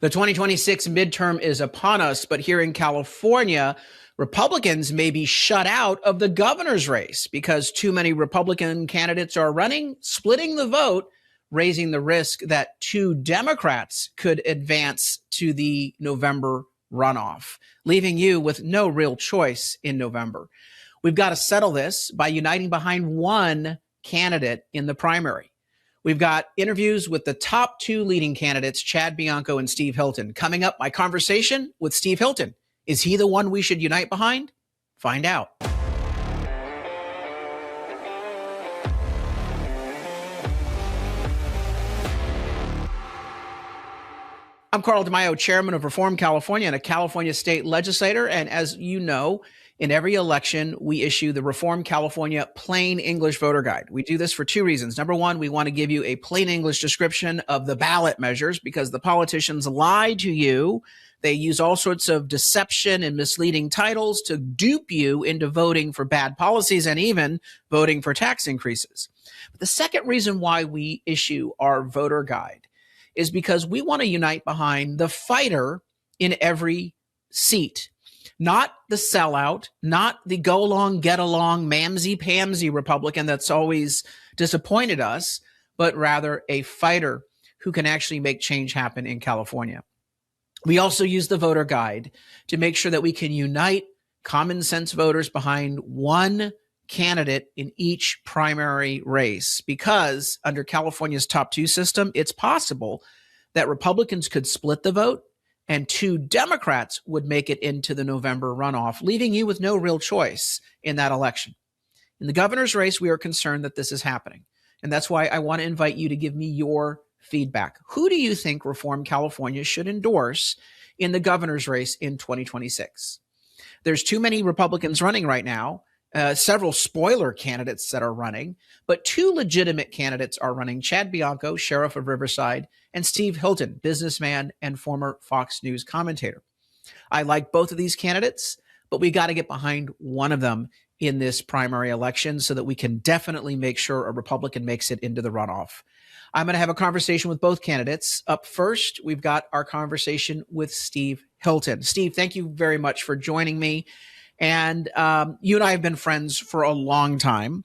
The 2026 midterm is upon us, but here in California, Republicans may be shut out of the governor's race because too many Republican candidates are running, splitting the vote, raising the risk that two Democrats could advance to the November runoff, leaving you with no real choice in November. We've got to settle this by uniting behind one candidate in the primary. We've got interviews with the top two leading candidates, Chad Bianco and Steve Hilton. Coming up, my conversation with Steve Hilton. Is he the one we should unite behind? Find out. I'm Carl DeMaio, chairman of Reform California and a California state legislator. And as you know, in every election, we issue the Reform California Plain English Voter Guide. We do this for two reasons. Number one, we want to give you a plain English description of the ballot measures because the politicians lie to you. They use all sorts of deception and misleading titles to dupe you into voting for bad policies and even voting for tax increases. But the second reason why we issue our voter guide is because we want to unite behind the fighter in every seat. Not the sellout, not the go along, get along, mamsy-pamsy Republican that's always disappointed us, but rather a fighter who can actually make change happen in California. We also use the voter guide to make sure that we can unite common sense voters behind one candidate in each primary race, because under California's top two system, it's possible that Republicans could split the vote and two Democrats would make it into the November runoff, leaving you with no real choice in that election. In the governor's race, we are concerned that this is happening. And that's why I want to invite you to give me your feedback. Who do you think Reform California should endorse in the governor's race in 2026? There's too many Republicans running right now. Several spoiler candidates that are running, but two legitimate candidates are running: Chad Bianco, sheriff of Riverside, and Steve Hilton, businessman and former Fox News commentator. I like both of these candidates, but we got to get behind one of them in this primary election so that we can definitely make sure a Republican makes it into the runoff. I'm going to have a conversation with both candidates. Up first, we've got our conversation with Steve Hilton. Steve, thank you very much for joining me. And you and I have been friends for a long time,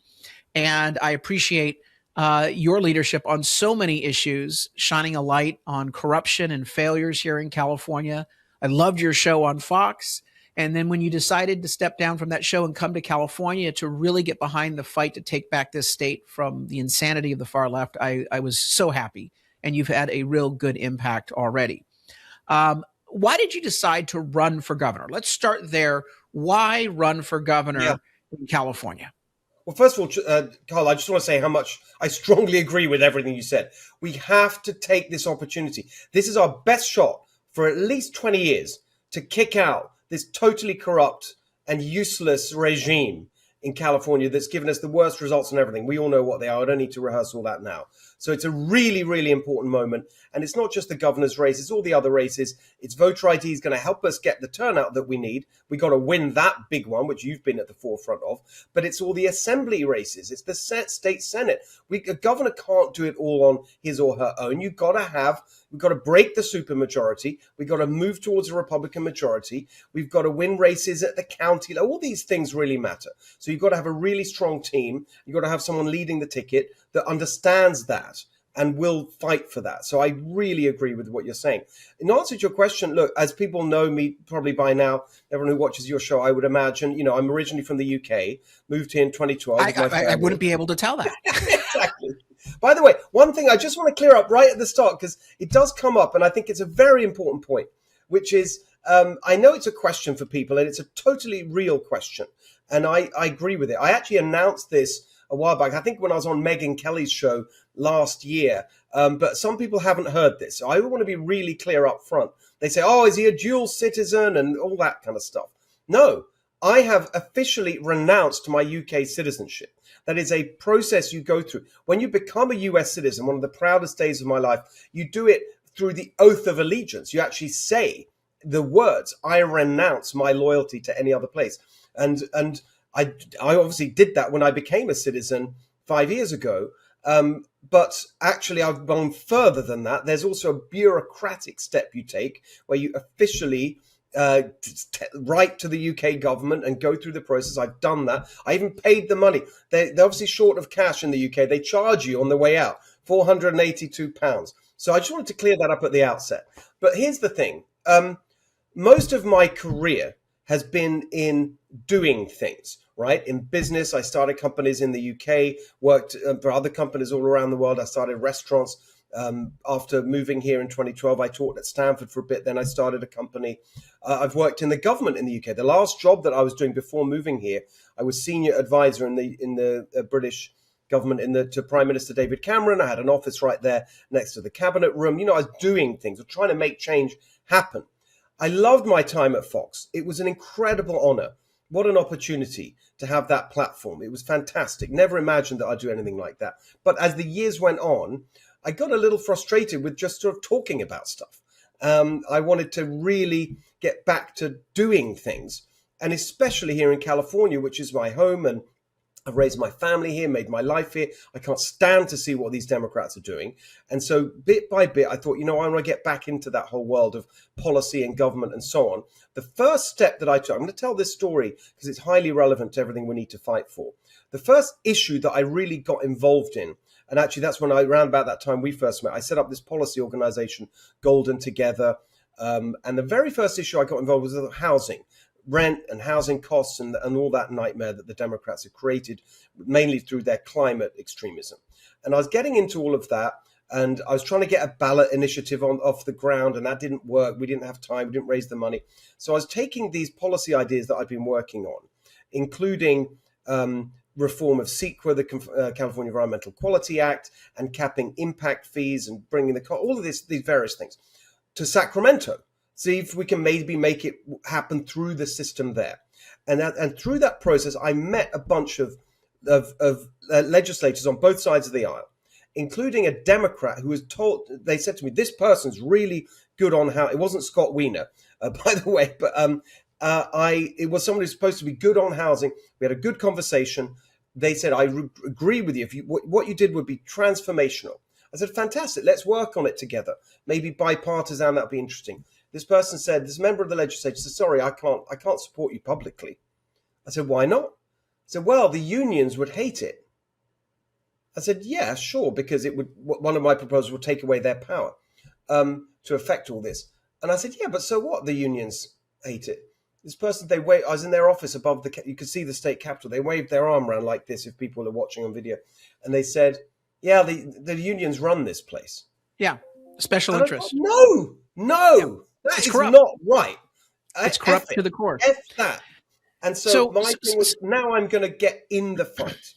and I appreciate your leadership on so many issues, shining a light on corruption and failures here in California. I loved your show on Fox. And then when you decided to step down from that show and come to California to really get behind the fight to take back this state from the insanity of the far left, I was so happy. And you've had a real good impact already. Why did you decide to run for governor? Let's start there. Why run for governor in California? Well, first of all, Carl, I just want to say how much I strongly agree with everything you said. We have to take this opportunity. This is our best shot for at least 20 years to kick out this totally corrupt and useless regime in California that's given us the worst results on everything. We all know what they are. I don't need to rehearse all that now. So it's a really, really important moment. And it's not just the governor's race, it's all the other races. It's voter ID is going to help us get the turnout that we need. We got to win that big one, which you've been at the forefront of. But it's all the assembly races. It's the state Senate. A governor can't do it all on his or her own. We've got to break the supermajority. We've got to move towards a Republican majority. We've got to win races at the county. All these things really matter. So you've got to have a really strong team. You've got to have someone leading the ticket that understands that and will fight for that. So I really agree with what you're saying. In answer to your question, look, as people know me probably by now, everyone who watches your show, I would imagine, I'm originally from the UK, moved here in 2012. I wouldn't be able to tell that. Exactly. By the way, one thing I just want to clear up right at the start, because it does come up, and I think it's a very important point, which is, I know it's a question for people, and it's a totally real question, and I agree with it. I actually announced this a while back, I think when I was on Megyn Kelly's show last year, but some people haven't heard this. So I want to be really clear up front. They say, oh, is he a dual citizen and all that kind of stuff? No, I have officially renounced my UK citizenship. That is a process you go through. When you become a US citizen, one of the proudest days of my life, you do it through the oath of allegiance. You actually say the words, I renounce my loyalty to any other place. And I obviously did that when I became a citizen 5 years ago. But actually, I've gone further than that. There's also a bureaucratic step you take where you officially write to the UK government and go through the process. I've done that. I even paid the money. They're obviously short of cash in the UK. They charge you on the way out £482. So I just wanted to clear that up at the outset. But here's the thing. Most of my career has been in doing things, right? In business, I started companies in the UK, worked for other companies all around the world. I started restaurants. After moving here in 2012, I taught at Stanford for a bit. Then I started a company. I've worked in the government in the UK. The last job that I was doing before moving here, I was senior advisor in the British government to Prime Minister David Cameron. I had an office right there next to the cabinet room. I was doing things, I was trying to make change happen. I loved my time at Fox. It was an incredible honor. What an opportunity to have that platform. It was fantastic. Never imagined that I'd do anything like that. But as the years went on, I got a little frustrated with just sort of talking about stuff. I wanted to really get back to doing things. And especially here in California, which is my home, and I've raised my family here, made my life here. I can't stand to see what these Democrats are doing. And so bit by bit, I thought, I want to get back into that whole world of policy and government and so on. The first step that I took, I'm going to tell this story because it's highly relevant to everything we need to fight for. The first issue that I really got involved in, and actually that's when around about that time we first met, I set up this policy organization, Golden Together. And the very first issue I got involved was housing. Rent and housing costs and all that nightmare that the Democrats have created, mainly through their climate extremism. And I was getting into all of that, and I was trying to get a ballot initiative off the ground, and that didn't work. We didn't have time. We didn't raise the money. So I was taking these policy ideas that I've been working on, including reform of CEQA, the California Environmental Quality Act, and capping impact fees and bringing all of these various things to Sacramento. See if we can maybe make it happen through the system there. And through that process, I met a bunch of legislators on both sides of the aisle, including a Democrat who was told, they said to me, this person's really good on how, it wasn't Scott Wiener, by the way, but it was someone who's supposed to be good on housing. We had a good conversation. They said, I agree with you. What you did would be transformational. I said, fantastic, let's work on it together. Maybe bipartisan, that'd be interesting. This person said, this member of the legislature said, sorry, I can't support you publicly. I said, why not? He said, well, the unions would hate it. I said, yeah, sure, because one of my proposals would take away their power to affect all this. And I said, yeah, but so what? The unions hate it. This person, I was in their office above you could see the state capitol. They waved their arm around like this if people are watching on video. And they said, yeah, the unions run this place. Yeah, special and interests. No. Yeah. That is corrupt. Not right. It's corrupt to the core. F that. And so my thing was, now I'm going to get in the fight.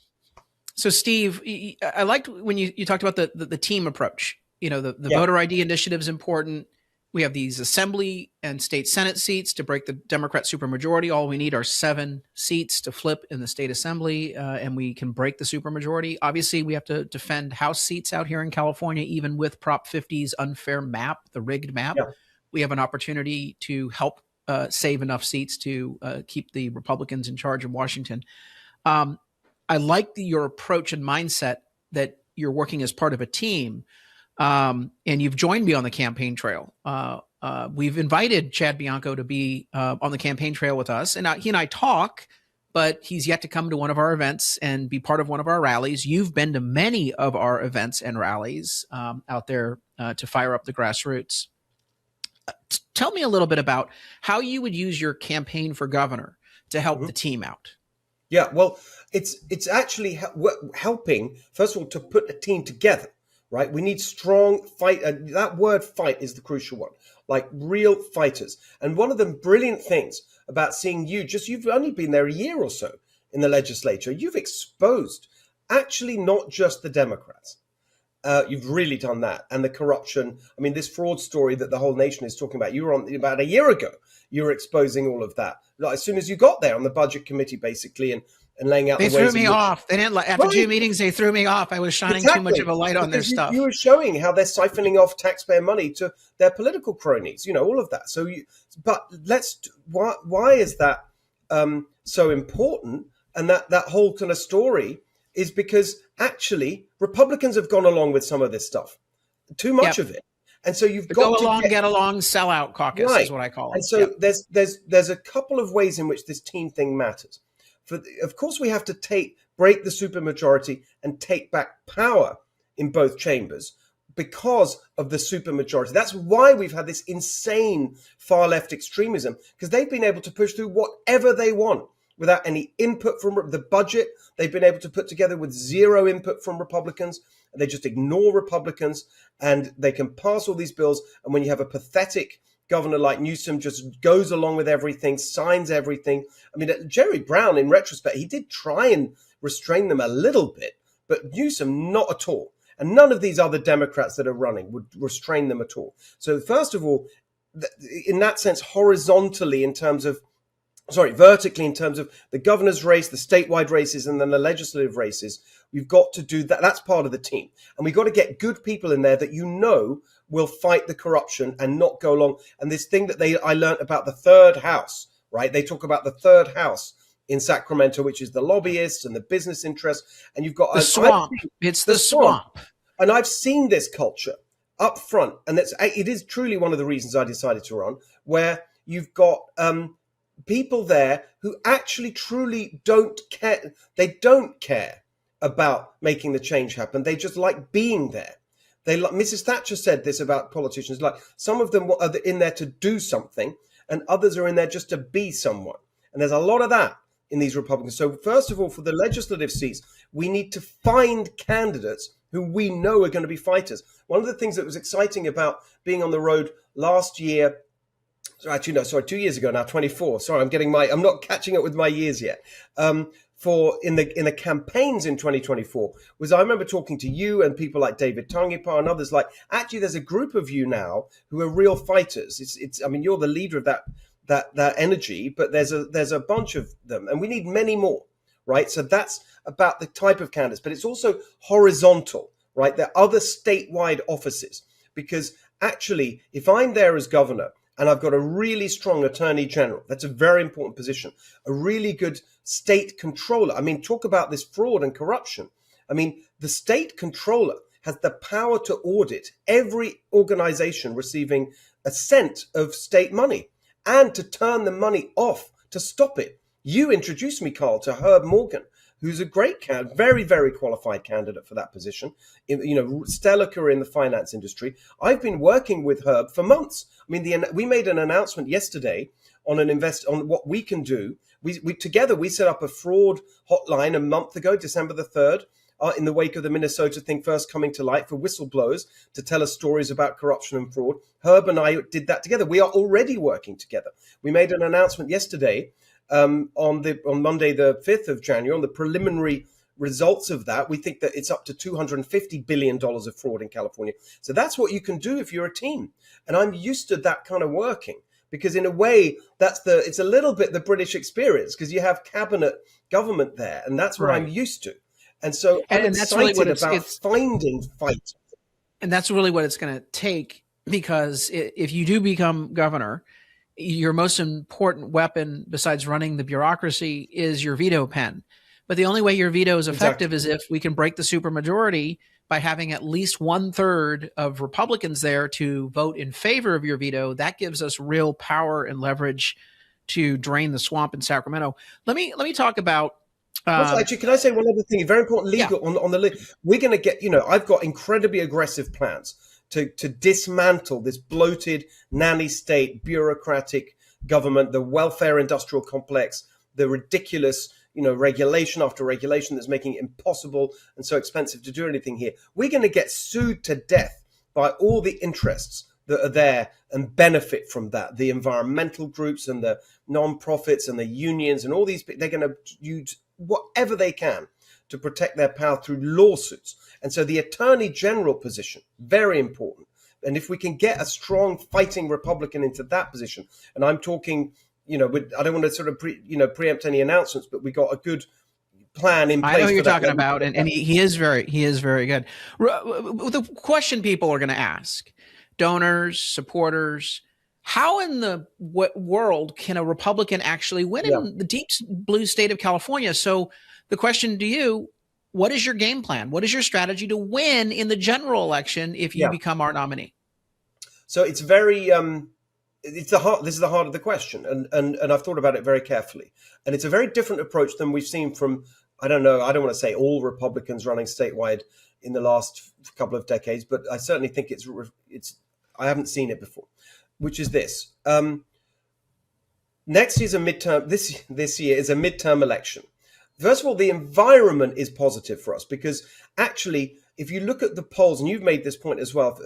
So, Steve, I liked when you talked about the team approach. The voter ID initiative is important. We have these assembly and state Senate seats to break the Democrat supermajority. All we need are 7 seats to flip in the state assembly, and we can break the supermajority. Obviously, we have to defend House seats out here in California, even with Prop 50's unfair map, the rigged map. Yeah. We have an opportunity to help save enough seats to keep the Republicans in charge of Washington. I like your approach and mindset that you're working as part of a team. And you've joined me on the campaign trail. We've invited Chad Bianco to be on the campaign trail with us. And he and I talk, but he's yet to come to one of our events and be part of one of our rallies. You've been to many of our events and rallies out there to fire up the grassroots. Tell me a little bit about how you would use your campaign for governor to help the team out. Yeah, well, it's actually helping, first of all, to put a team together. Right, we need strong fight. That word "fight" is the crucial one. Like real fighters. And one of the brilliant things about seeing you've only been there a year or so in the legislature. You've exposed actually not just the Democrats. You've really done that, and the corruption. I mean, this fraud story that the whole nation is talking about. You were on about a year ago. You were exposing all of that. Like, as soon as you got there on the budget committee, basically, and laying out. They threw me off. They didn't after 2 meetings. They threw me off. I was shining too much of a light on their stuff. You were showing how they're siphoning off taxpayer money to their political cronies. All of that. So, why is that so important? And that whole kind of story is because actually Republicans have gone along with some of this stuff, too much Yep. of it. And so you've The got go to along, get get along, sellout caucus is right. what I call And them. so Yep. there's a couple of ways in which this team thing matters. Of course, we have to break the supermajority and take back power in both chambers because of the supermajority. That's why we've had this insane far left extremism, because they've been able to push through whatever they want without any input from the budget. They've been able to put together with zero input from Republicans. They just ignore Republicans and they can pass all these bills. And when you have a pathetic governor like Newsom just goes along with everything, signs everything. I mean, Jerry Brown, in retrospect, he did try and restrain them a little bit, but Newsom, not at all. And none of these other Democrats that are running would restrain them at all. So first of all, in that sense, vertically in terms of the governor's race, the statewide races, and then the legislative races, we've got to do that. That's part of the team. And we've got to get good people in there that will fight the corruption and not go along. And this thing that I learned about the third house, right? They talk about the third house in Sacramento, which is the lobbyists and the business interests. And you've got the swamp. It's the swamp. And I've seen this culture up front. And it is truly one of the reasons I decided to run, where you've got people there who actually truly don't care. They don't care about making the change happen. They just like being there. Mrs. Thatcher said this about politicians, like some of them are in there to do something and others are in there just to be someone. And there's a lot of that in these Republicans. So first of all, for the legislative seats, we need to find candidates who we know are going to be fighters. One of the things that was exciting about being on the road last year, actually, no, sorry, 2 years ago now, 24. Sorry, I'm not catching up with my years yet. In the campaigns in 2024 was I remember talking to you and people like David Tangipa and others like, actually, there's a group of you now who are real fighters. I mean, you're the leader of that energy, but there's a bunch of them and we need many more, right? So that's about the type of candidates, but it's also horizontal, right? There are other statewide offices because actually, if I'm there as governor, and I've got a really strong attorney general. That's a very important position. A really good state controller. I mean, talk about this fraud and corruption. I mean, the state controller has the power to audit every organization receiving a cent of state money and to turn the money off, to stop it. You introduced me, Carl, to Herb Morgan, who's a great very, very qualified candidate for that position. Stellar career in the finance industry. I've been working with Herb for months. I mean, we made an announcement yesterday on on what we can do. We set up a fraud hotline a month ago, December the 3rd, in the wake of the Minnesota thing first coming to light for whistleblowers to tell us stories about corruption and fraud. Herb and I did that together. We are already working together. We made an announcement yesterday on Monday, the 5th of January, on the preliminary results of that. We think that it's up to $250 billion of fraud in California. So that's what you can do if you're a team. And I'm used to that kind of working because in a way, it's a little bit the British experience because you have cabinet government there. And that's what I'm used to. And so I'm excited about finding fight. And that's really what it's going to take, because if you do become governor, your most important weapon besides running the bureaucracy is your veto pen. But the only way your veto is effective is if we can break the supermajority by having at least 1/3 of Republicans there to vote in favor of your veto. That gives us real power and leverage to drain the swamp in Sacramento. Let me talk about. Actually, can I say one other thing? Very important legal on the list. We're going to get, I've got incredibly aggressive plans to dismantle this bloated nanny state bureaucratic government, the welfare industrial complex, the ridiculous, regulation after regulation that's making it impossible and so expensive to do anything here. We're going to get sued to death by all the interests that are there and benefit from that. The environmental groups and the non-profits and the unions and all these, they're going to use whatever they can to protect their power through lawsuits. And so the attorney general position, very important. And if we can get a strong fighting Republican into that position, and I'm talking, I don't want to sort of preempt any announcements, but we got a good plan in place. I know who you're talking about, and he is very good. The question people are going to ask, donors, supporters, how in the world can a Republican actually win in the deep blue state of California? So the question to you, what is your game plan? What is your strategy to win in the general election if you Yeah. become our nominee? So it's very it's the heart. This is the heart of the question, and I've thought about it very carefully. And it's a very different approach than we've seen from, I don't know, I don't want to say all Republicans running statewide in the last couple of decades, but I certainly think it's I haven't seen it before, which is this. Next is a midterm. This year is a midterm election. First of all, the environment is positive for us because actually, if you look at the polls, and you've made this point as well,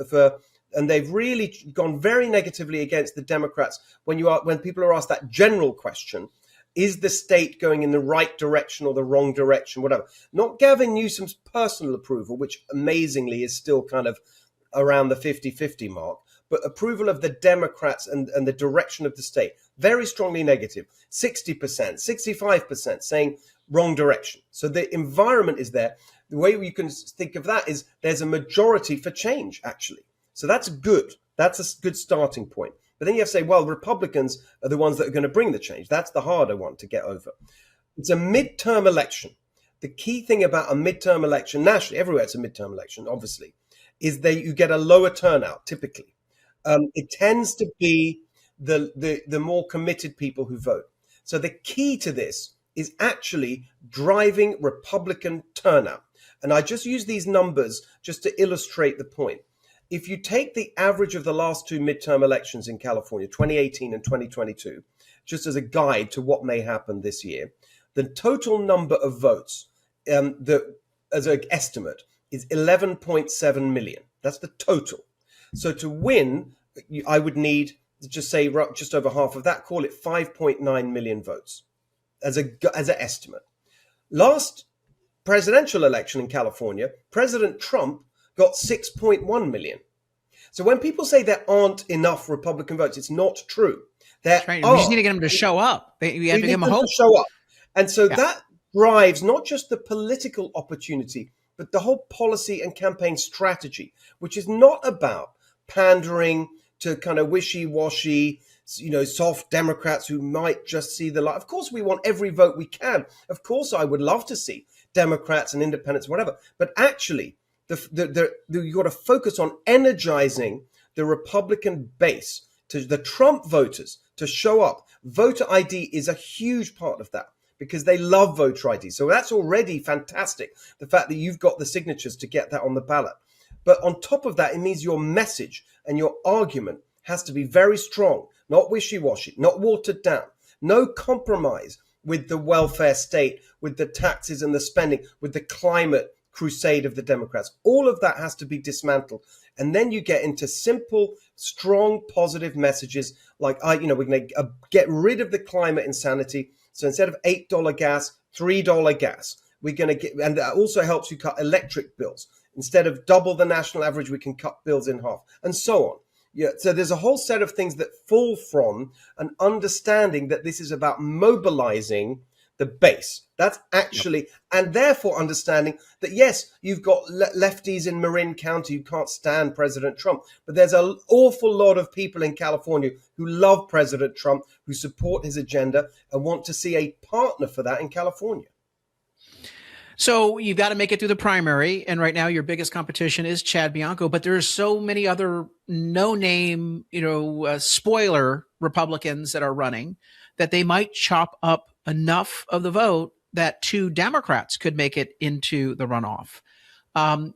and they've really gone very negatively against the Democrats when people are asked that general question: is the state going in the right direction or the wrong direction? Whatever. Not Gavin Newsom's personal approval, which amazingly is still kind of around the 50-50 mark, but approval of the Democrats and the direction of the state, very strongly negative. 60%, 65% saying wrong direction. So the environment is there. The way you can think of that is there's a majority for change, actually. So that's good. That's a good starting point. But then you have to say, well, Republicans are the ones that are going to bring the change. That's the harder one to get over. It's a midterm election. The key thing about a midterm election, nationally, everywhere it's a midterm election, obviously, is that you get a lower turnout, typically. It tends to be the more committed people who vote. So the key to this is actually driving Republican turnout. And I just use these numbers just to illustrate the point. If you take the average of the last two midterm elections in California, 2018 and 2022, just as a guide to what may happen this year, the total number of votes, as an estimate, is 11.7 million. That's the total. So to win, I would need, just say just over half of that, call it 5.9 million votes as an estimate. Last presidential election in California, President Trump got 6.1 million. So when people say there aren't enough Republican votes, it's not true. There Right. are. We just need to get them to show up. We have to give them hope. To show up. And so that drives not just the political opportunity, but the whole policy and campaign strategy, which is not about pandering to kind of wishy-washy, soft Democrats who might just see the light. Of course, we want every vote we can. Of course, I would love to see Democrats and independents, whatever. But actually, you got to focus on energizing the Republican base, to the Trump voters, to show up. Voter ID is a huge part of that because they love voter ID. So that's already fantastic, the fact that you've got the signatures to get that on the ballot. But on top of that, it means your message and your argument has to be very strong, not wishy-washy, not watered down, no compromise with the welfare state, with the taxes and the spending, with the climate crusade of the Democrats. All of that has to be dismantled. And then you get into simple, strong, positive messages like, we're going to get rid of the climate insanity. So instead of $8 gas, $3 gas, we're going to get, and that also helps you cut electric bills. Instead of double the national average, we can cut bills in half, and so on. Yeah, so there's a whole set of things that fall from an understanding that this is about mobilizing the base. That's actually, and therefore understanding that, yes, you've got lefties in Marin County who can't stand President Trump, but there's an awful lot of people in California who love President Trump, who support his agenda and want to see a partner for that in California. So you've got to make it through the primary. And right now your biggest competition is Chad Bianco, but there are so many other no-name, spoiler Republicans that are running that they might chop up enough of the vote that two Democrats could make it into the runoff.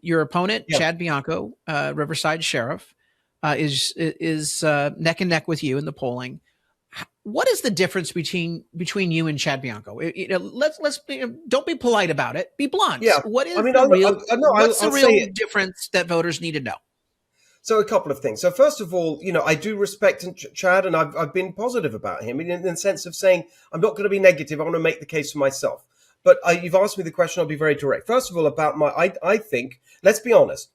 Your opponent, Chad Bianco, Riverside Sheriff, is neck and neck with you in the polling. What is the difference between you and Chad Bianco? Let's don't be polite about it. Be blunt. Yeah. What is the real difference that voters need to know? So a couple of things. So first of all, I do respect Chad, and I've been positive about him in the sense of saying I'm not going to be negative. I want to make the case for myself. But you've asked me the question. I'll be very direct. First of all, about I think, let's be honest,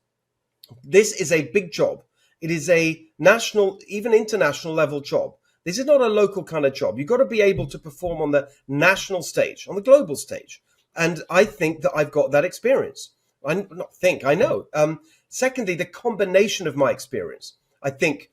this is a big job. It is a national, even international level job. This is not a local kind of job. You've got to be able to perform on the national stage, on the global stage. And I think that I've got that experience. I know. Secondly, the combination of my experience, I think,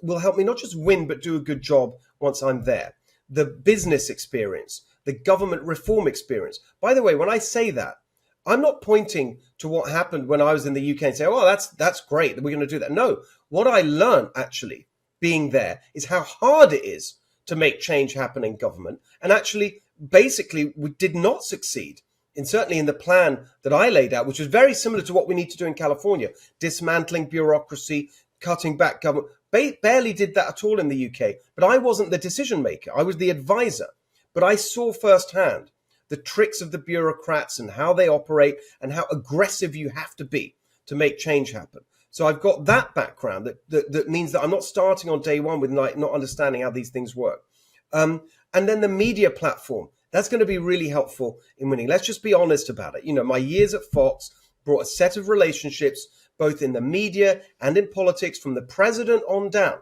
will help me not just win, but do a good job once I'm there. The business experience, the government reform experience. By the way, when I say that, I'm not pointing to what happened when I was in the UK and say, oh, that's great, we're going to do that. No, what I learned actually being there is how hard it is to make change happen in government. And actually, basically, we did not succeed certainly in the plan that I laid out, which was very similar to what we need to do in California, dismantling bureaucracy, cutting back government. Barely did that at all in the UK. But I wasn't the decision maker. I was the advisor. But I saw firsthand the tricks of the bureaucrats and how they operate and how aggressive you have to be to make change happen. So I've got that background that means that I'm not starting on day one with not understanding how these things work. And then the media platform, that's going to be really helpful in winning. Let's just be honest about it. My years at Fox brought a set of relationships, both in the media and in politics, from the president on down.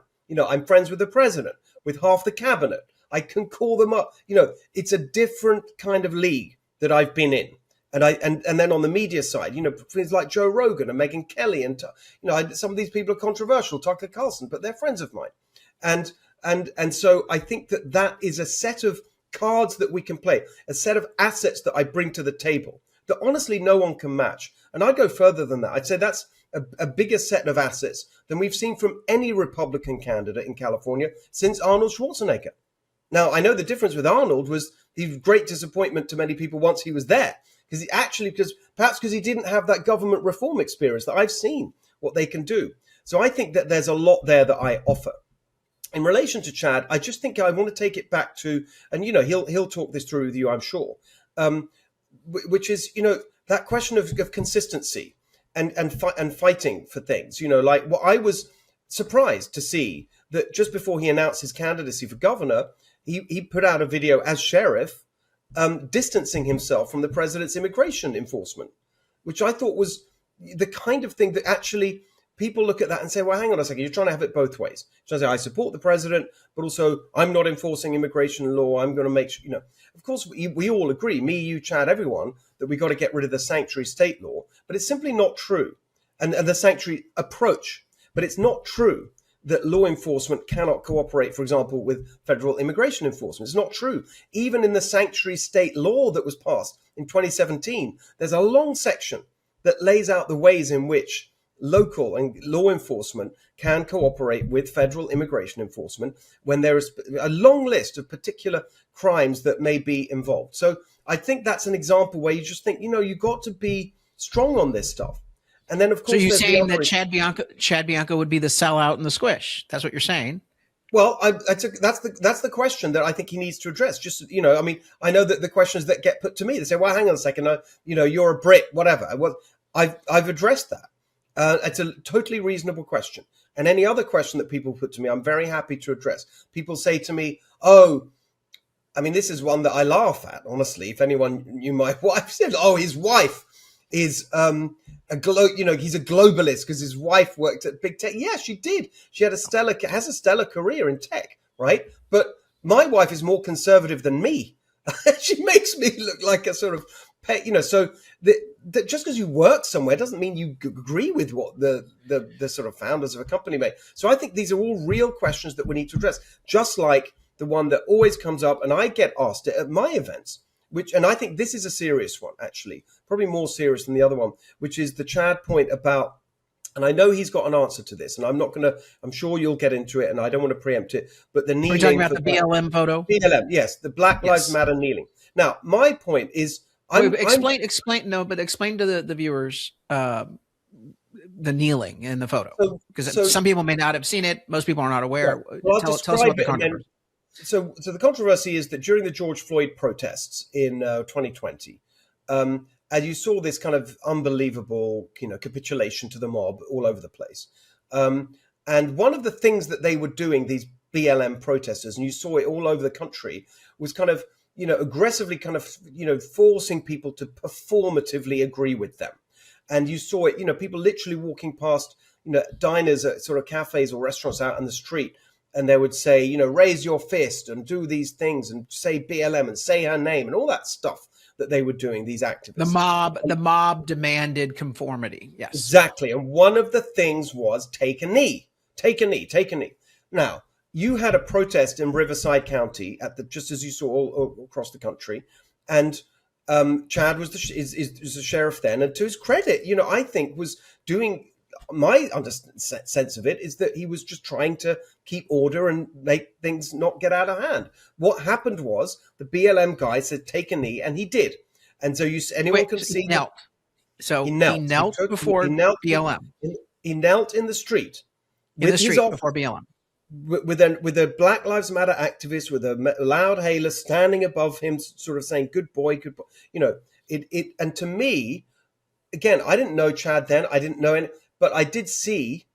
I'm friends with the president, with half the cabinet. I can call them up. It's a different kind of league that I've been in. And then on the media side, things like Joe Rogan and Megyn Kelly, and some of these people are controversial, Tucker Carlson, but they're friends of mine. And so I think that is a set of cards that we can play, a set of assets that I bring to the table that honestly no one can match. And I'd go further than that. I'd say that's a bigger set of assets than we've seen from any Republican candidate in California since Arnold Schwarzenegger. Now, I know the difference with Arnold was the great disappointment to many people once he was there, because he didn't have that government reform experience that I've seen what they can do. So I think that there's a lot there that I offer. In relation to Chad, I just think I want to take it back to, and he'll talk this through with you, I'm sure, which is that question of consistency and fighting for things. Like what I was surprised to see that just before he announced his candidacy for governor, he put out a video as sheriff, distancing himself from the president's immigration enforcement, which I thought was the kind of thing that actually people look at that and say, well, hang on a second, you're trying to have it both ways. You're trying to say, I support the president, but also I'm not enforcing immigration law. I'm going to make sure, of course, we all agree, me, you, Chad, everyone, that we got to get rid of the sanctuary state law, but it's simply not true. And the sanctuary approach, but it's not true that law enforcement cannot cooperate, for example, with federal immigration enforcement. It's not true. Even in the sanctuary state law that was passed in 2017, there's a long section that lays out the ways in which local and law enforcement can cooperate with federal immigration enforcement when there is a long list of particular crimes that may be involved. So I think that's an example where you just think, you've got to be strong on this stuff. And then, of course, so you're saying that Chad Bianco would be the sellout and the squish. That's what you're saying. Well, that's the question that I think he needs to address. Just, I know that the questions that get put to me, they say, well, hang on a second, you're a Brit, whatever. Well, I've addressed that. It's a totally reasonable question. And any other question that people put to me, I'm very happy to address. People say to me, this is one that I laugh at, honestly. If anyone knew my wife, said, his wife is he's a globalist because his wife worked at big tech. Yeah, she did. She has a stellar career in tech, right? But my wife is more conservative than me. She makes me look like a sort of so just because you work somewhere doesn't mean you agree with what the sort of founders of a company make. So I think these are all real questions that we need to address, just like the one that always comes up, and I get asked it at my events, and I think this is a serious one, actually, probably more serious than the other one, which is the Chad point about, and I know he's got an answer to this, and I'm sure you'll get into it, and I don't want to preempt it, but the kneeling. We're talking about the BLM photo? BLM, yes, the Black Lives Matter kneeling. Now, my point is, explain to the viewers the kneeling in the photo, because some people may not have seen it. Most people are not aware. Yeah. Well, tell us about the controversy. So the controversy is that during the George Floyd protests in 2020, and you saw this kind of unbelievable, capitulation to the mob all over the place. And one of the things that they were doing, these BLM protesters, and you saw it all over the country, was kind of aggressively forcing people to performatively agree with them. And you saw it, people literally walking past, diners at sort of cafes or restaurants out in the street, and they would say, raise your fist and do these things and say BLM and say her name and all that stuff that they were doing, these activists. The mob demanded conformity. Yes. Exactly. And one of the things was take a knee. Now, you had a protest in Riverside County just as you saw all across the country, and Chad was is the sheriff then, and to his credit, I think was doing. My sense of it is that he was just trying to keep order and make things not get out of hand. What happened was the BLM guy said, "Take a knee," and he did. And so anyone Wait, can he see that knelt. So he he knelt. knelt He before knelt. BLM He knelt in the street in the with his street officer, before BLM. with a Black Lives Matter activist with a loud hailer standing above him, sort of saying, "Good boy, good boy." And to me, again, I didn't know Chad then. I didn't know any, but I did see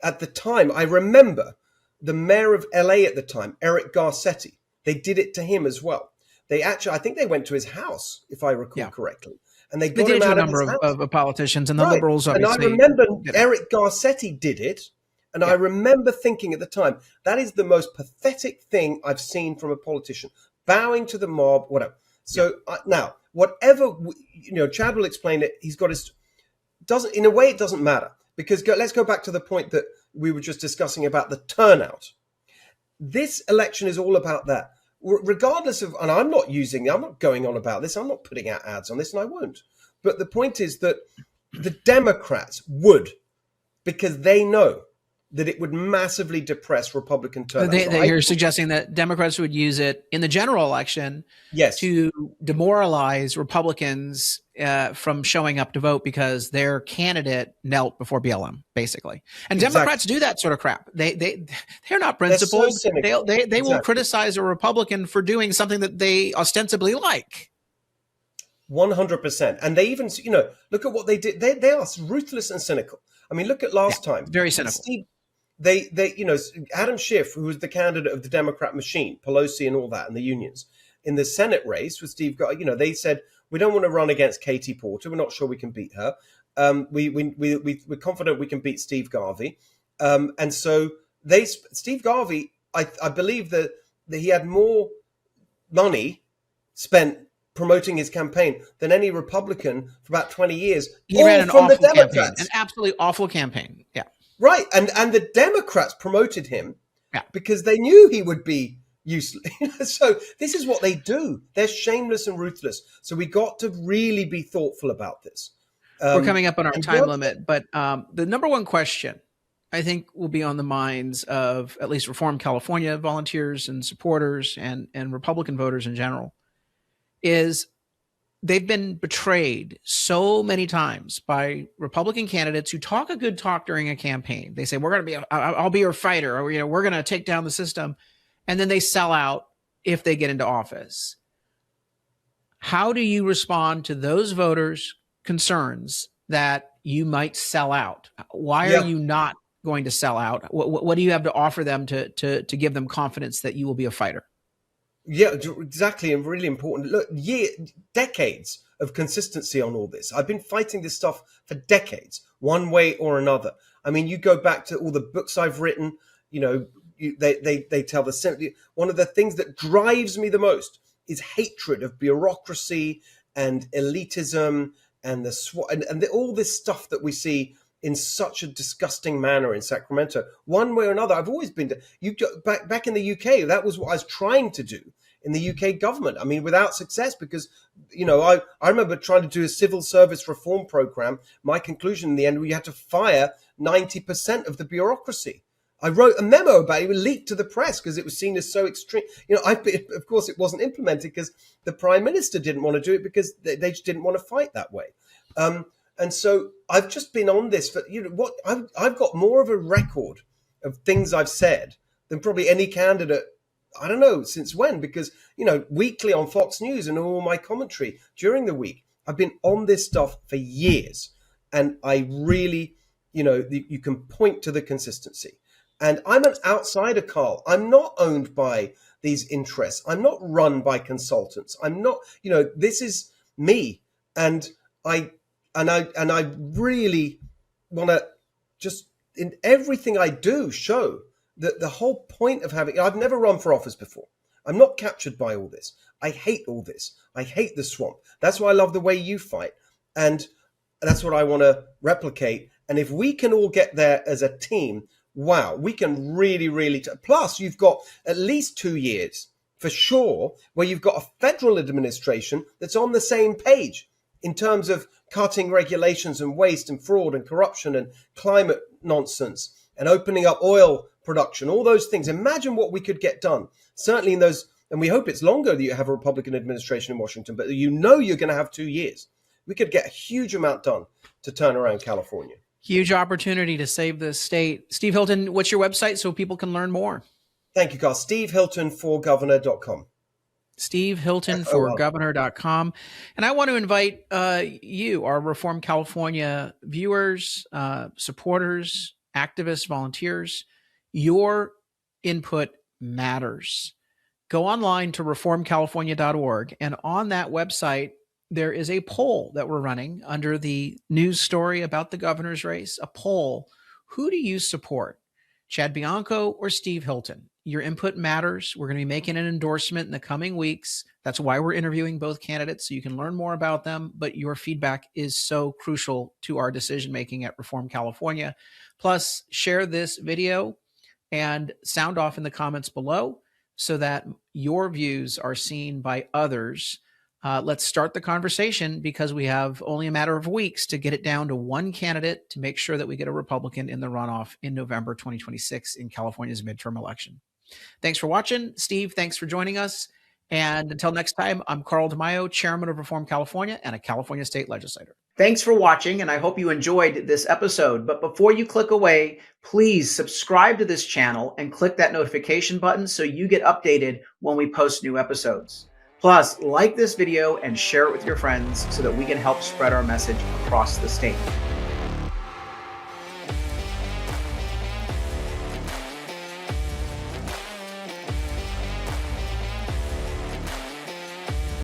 at the time. I remember the mayor of LA at the time, Eric Garcetti. They did it to him as well. They actually, I think they went to his house, if I recall correctly, and they They got did him it to a out of his number house. of politicians, and the Right. liberals And I obviously remember did it. Eric Garcetti did it. And I Yeah. remember thinking at the time, that is the most pathetic thing I've seen from a politician, bowing to the mob, whatever. So now, whatever, Chad will explain it. He's got his, doesn't, in a way, it doesn't matter, because let's go back to the point that we were just discussing about the turnout. This election is all about that. Regardless of, and I'm not going on about this. I'm not putting out ads on this, and I won't. But the point is that the Democrats would, because they know that it would massively depress Republican turnout. You're suggesting that Democrats would use it in the general election Yes. to demoralize Republicans from showing up to vote because their candidate knelt before BLM, basically. And Exactly. Democrats do that sort of crap. They're not principled. They're so cynical. They Exactly. will criticize a Republican for doing something that they ostensibly like. 100%. And they even, look at what they did. They are ruthless and cynical. I mean, look at last time. Very cynical. Adam Schiff, who was the candidate of the Democrat machine, Pelosi and all that, and the unions, in the Senate race with Steve, they said, we don't want to run against Katie Porter. We're not sure we can beat her. We're confident we can beat Steve Garvey. And so Steve Garvey, I believe that he had more money spent promoting his campaign than any Republican for about 20 years. He ran an awful campaign, an absolutely awful campaign. Yeah. Right. And the Democrats promoted him because they knew he would be useless. So this is what they do. They're shameless and ruthless. So we got to really be thoughtful about this. We're coming up on our time limit, but the number one question I think will be on the minds of at least Reform California volunteers and supporters and Republican voters in general is they've been betrayed so many times by Republican candidates who talk a good talk during a campaign. They say, I'll be your fighter, or, we're going to take down the system. And then they sell out if they get into office. How do you respond to those voters' concerns that you might sell out? Why are you not going to sell out? What do you have to offer them to give them confidence that you will be a fighter? Yeah, exactly. And really important. Look, decades of consistency on all this. I've been fighting this stuff for decades, one way or another. I mean, you go back to all the books I've written, they tell one of the things that drives me the most is hatred of bureaucracy and elitism and all this stuff that we see in such a disgusting manner in Sacramento, one way or another. I've always been back in the UK. That was what I was trying to do in the UK government. I mean, without success, because, I remember trying to do a civil service reform program. My conclusion in the end, we had to fire 90% of the bureaucracy. I wrote a memo about it. It was leaked to the press because it was seen as so extreme. Of course, it wasn't implemented because the prime minister didn't want to do it because they just didn't want to fight that way. And so I've just been on this for, I've got more of a record of things I've said than probably any candidate, I don't know since when, because, weekly on Fox News and all my commentary during the week, I've been on this stuff for years. And I really, you can point to the consistency. And I'm an outsider, Carl. I'm not owned by these interests. I'm not run by consultants. I'm not, this is me. And I really want to just in everything I do show that the whole point of I've never run for office before. I'm not captured by all this. I hate all this. I hate the swamp. That's why I love the way you fight. And that's what I want to replicate. And if we can all get there as a team, wow, we can really, really. Plus, you've got at least 2 years for sure, where you've got a federal administration that's on the same page in terms of cutting regulations and waste and fraud and corruption and climate nonsense and opening up oil production, all those things. Imagine what we could get done. Certainly in those, and we hope it's longer that you have a Republican administration in Washington, but you're going to have 2 years. We could get a huge amount done to turn around California. Huge opportunity to save the state. Steve Hilton, what's your website so people can learn more? Thank you, Carl. SteveHiltonforGovernor.com. SteveHiltonforGovernor.com. And I want to invite you, our Reform California viewers, supporters, activists, volunteers. Your input matters. Go online to reformcalifornia.org, and on that website, there is a poll that we're running under the news story about the governor's race, a poll. Who do you support, Chad Bianco or Steve Hilton? Your input matters. We're going to be making an endorsement in the coming weeks. That's why we're interviewing both candidates, so you can learn more about them. But your feedback is so crucial to our decision-making at Reform California. Plus, share this video and sound off in the comments below so that your views are seen by others. Let's start the conversation, because we have only a matter of weeks to get it down to one candidate to make sure that we get a Republican in the runoff in November 2026 in California's midterm election. Thanks for watching. Steve, thanks for joining us. And until next time, I'm Carl DeMaio, Chairman of Reform California and a California State Legislator. Thanks for watching, and I hope you enjoyed this episode. But before you click away, please subscribe to this channel and click that notification button so you get updated when we post new episodes. Plus, like this video and share it with your friends so that we can help spread our message across the state.